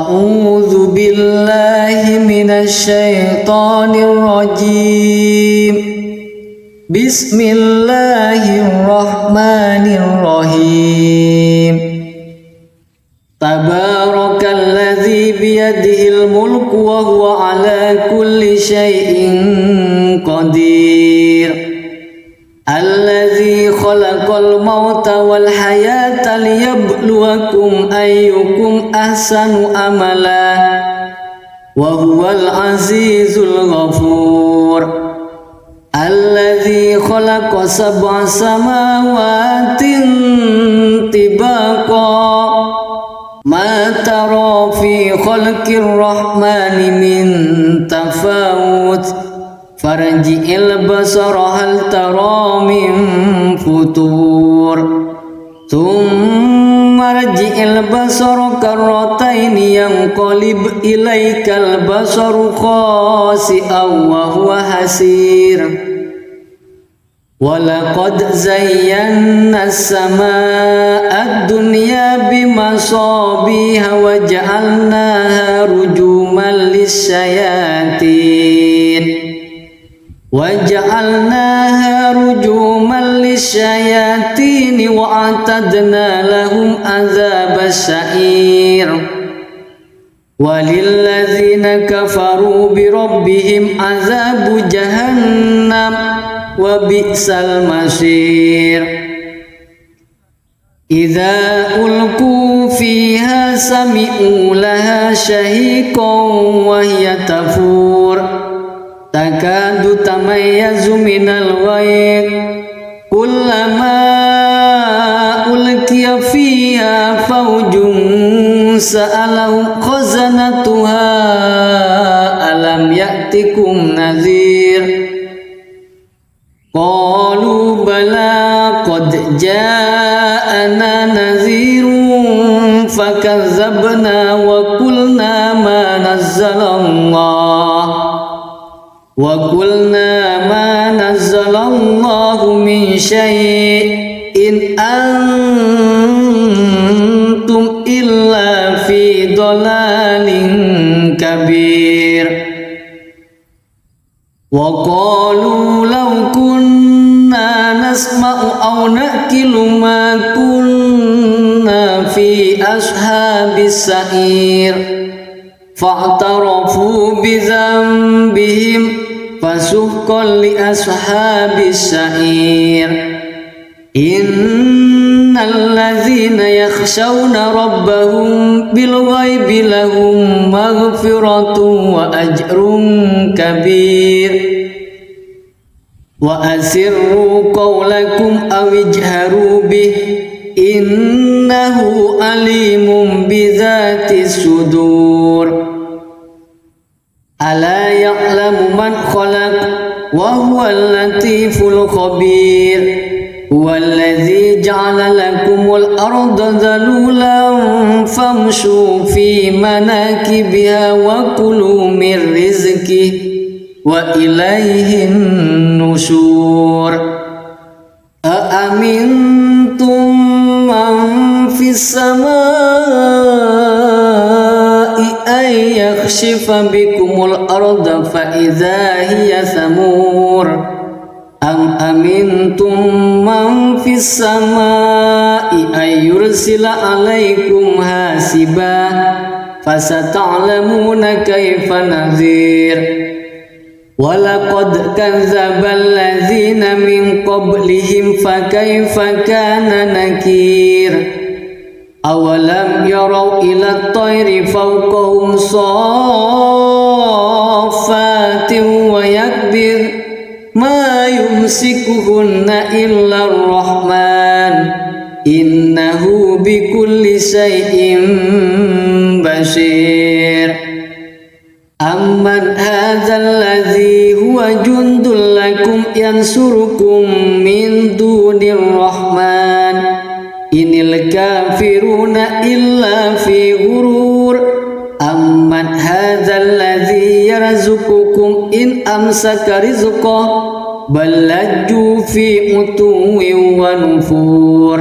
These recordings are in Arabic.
أعوذ بالله من الشيطان الرجيم. بسم الله الرحمن الرحيم. تبارك الذي بيده الملك وهو على كل شيء قدير. الذي خلق الموت والحياة ليبلوكم أيكم أحسن عملا وهو العزيز الغفور. الذي خلق 7 سماوات طباقا ما ترى في خلق الرحمن من تفاوت فارجع البصر هل ترى من فطور ثم ارجع البصر كرتين ينقلب إليك البصر خاسئا وهو حسير. ولقد زينا السماء الدنيا بمصابيح وجعلناها رجوما للشياطين وأعتدنا لهم عذاب السعير. وللذين كفروا بربهم عذاب جهنم وبئس المصير. إذا ألقوا فيها سمعوا لها شهيقا وهي تفور تكاد تميز من الغيظ كلما ألقي فيها فوج سألهم خزنتها ألم يأتكم نذير قالوا بلى قد جاءنا نذير فكذبنا وقلنا ما نزل الله من شيء إن أنتم إلا في ضلال كبير. وقالوا لو كنا نسمع أو نأكل ما كنا في أصحاب السعير فاعترفوا بذنبهم فسحقا لأصحاب السعير. إن الذين يخشون ربهم بالغيب لهم مغفرة وأجر كبير. وأسروا قولكم أو اجهروا به إنه عليم بذات الصدور. ألا يعلم من خلق وهو اللطيف الخبير. هو الذي جعل لكم الأرض ذلولا فامشوا في مناكبها وكلوا من رزقه وإليه النشور. أأمنتم من في السماء أن يخسف بكم الأرض فإذا هي ثمور أم أمنتم من في السماء أن يرسل عليكم حاسبا فستعلمون كيف نذير. ولقد كذب الذين من قبلهم فكيف كان نكير. أولم يروا إلى الطير فوقهم صافات ويكبر ما يمسكهن إلا الرحمن إنه بكل شيء بصير. أمن هذا الذي هو جند لكم ينصركم من دون الرحمن إن الكافرون إلا في غرور. أمن هذا الذي يرزقكم إن أمسك رزقه بل لجوا في عتو ونفور.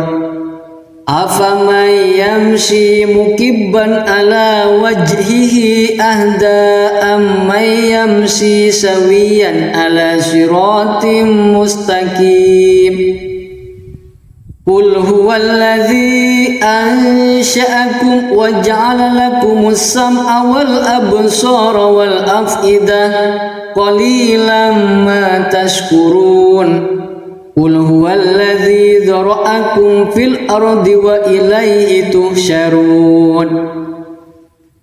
Afaman yamshi mukibban ala wajhihi ahda amman yamshi sawiyan ala siratim mustaqim. Qul huwallazi ansha'akum wa ja'ala lakumus sam'a wal absara wal af'idah qalilan ma tashkurun. Qul huwallazi dzara'akum fil ardi wa ilaihi tuhsyarun.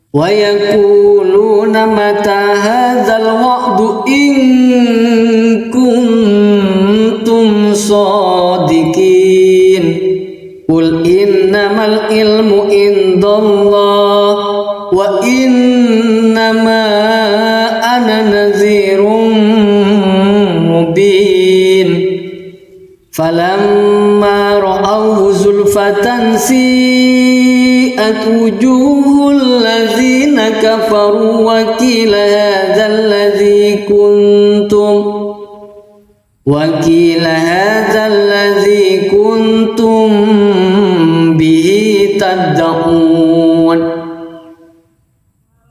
Wa yaquluna mata hadzal wa'du in kuntum shadiqin. Qul innamal ilmu indallah wa innama ana nadhirun mubin. Falamma ra'awhu zulfatan si'at wujuhul ladzina kafaru wa qila hadzal ladzi kuntum bihi tad'un.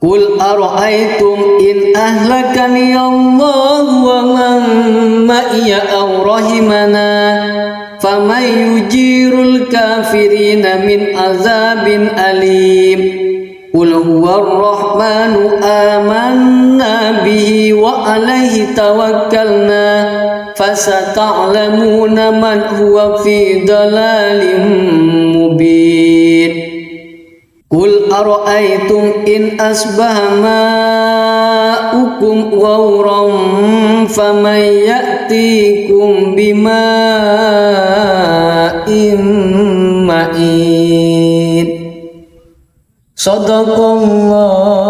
Qul ara'aytum in ahlakani Allah wa man ma'iya aw rahimana faman yujirul kafirina min azabin alim. Qul huwar rahmanu amanna bihi wa alaihi tawakkalna fasata'lamuna man huwa fi dalalin mubin. Qul ara'aytum in asbaha ma'ukum ghauran faman ya'tikum bima'in ma'in. Shadaqallah.